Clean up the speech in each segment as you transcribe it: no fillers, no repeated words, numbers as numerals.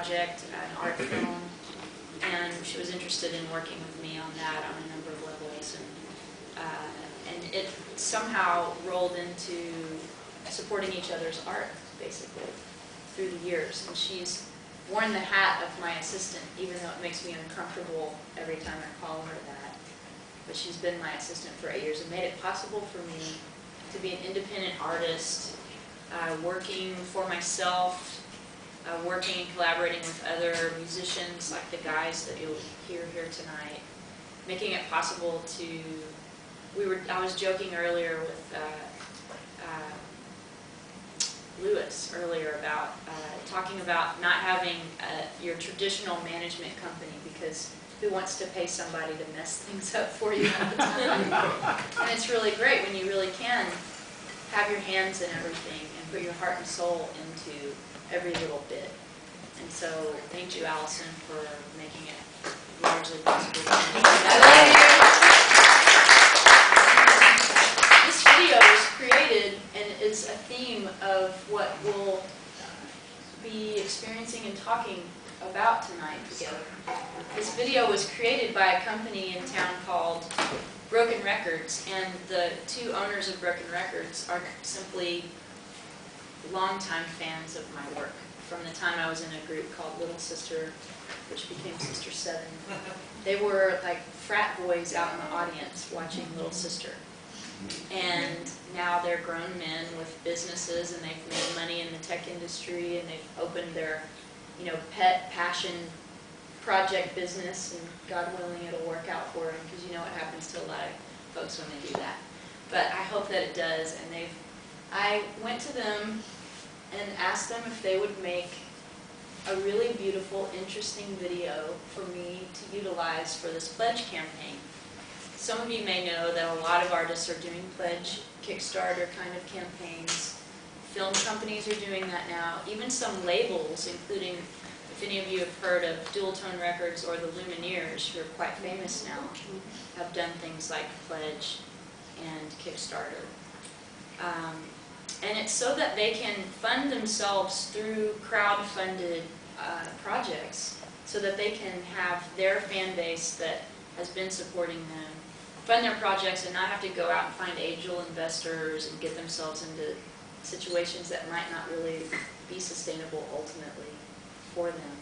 project, an art film, and she was interested in working with me on that on a number of levels. And it somehow rolled into supporting each other's art, basically, through the years. And she's worn the hat of my assistant, even though it makes me uncomfortable every time I call her that. But she's been my assistant for 8 years and made it possible for me to be an independent artist, working for myself, working and collaborating with other musicians like the guys that you'll hear here tonight, making it possible to, I was joking earlier with Lewis earlier about talking about not having your traditional management company, because who wants to pay somebody to mess things up for you all the time? And it's really great when you really can have your hands in everything and put your heart and soul into every little bit. And so thank you, Allison, for making it largely possible. This video was created and is a theme of what we'll be experiencing and talking about tonight together. This video was created by a company in town called Broken Records, and the two owners of Broken Records are simply longtime fans of my work from the time I was in a group called Little Sister, which became Sister 7. They were like frat boys out in the audience watching Little Sister. And now they're grown men with businesses, and they've made money in the tech industry, and they've opened their, pet passion project business, and God willing it'll work out for them, because you know what happens to a lot of folks when they do that. But I hope that it does, and I went to them and asked them if they would make a really beautiful, interesting video for me to utilize for this pledge campaign. Some of you may know that a lot of artists are doing pledge, Kickstarter kind of campaigns. Film companies are doing that now. Even some labels, including, if any of you have heard of Dual Tone Records or the Lumineers, who are quite famous now, have done things like pledge and Kickstarter. And it's so that they can fund themselves through crowd-funded projects, so that they can have their fan base that has been supporting them fund their projects and not have to go out and find angel investors and get themselves into situations that might not really be sustainable ultimately for them.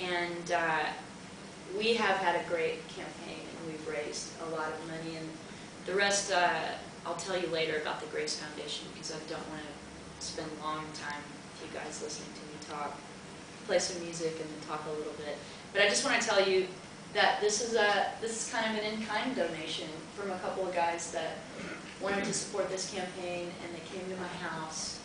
And we have had a great campaign, and we've raised a lot of money, and the rest I'll tell you later about the Grace Foundation, because I don't want to spend a long time with you guys listening to me talk, play some music, and then talk a little bit. But I just want to tell you that this is kind of an in-kind donation from a couple of guys that wanted to support this campaign, and they came to my house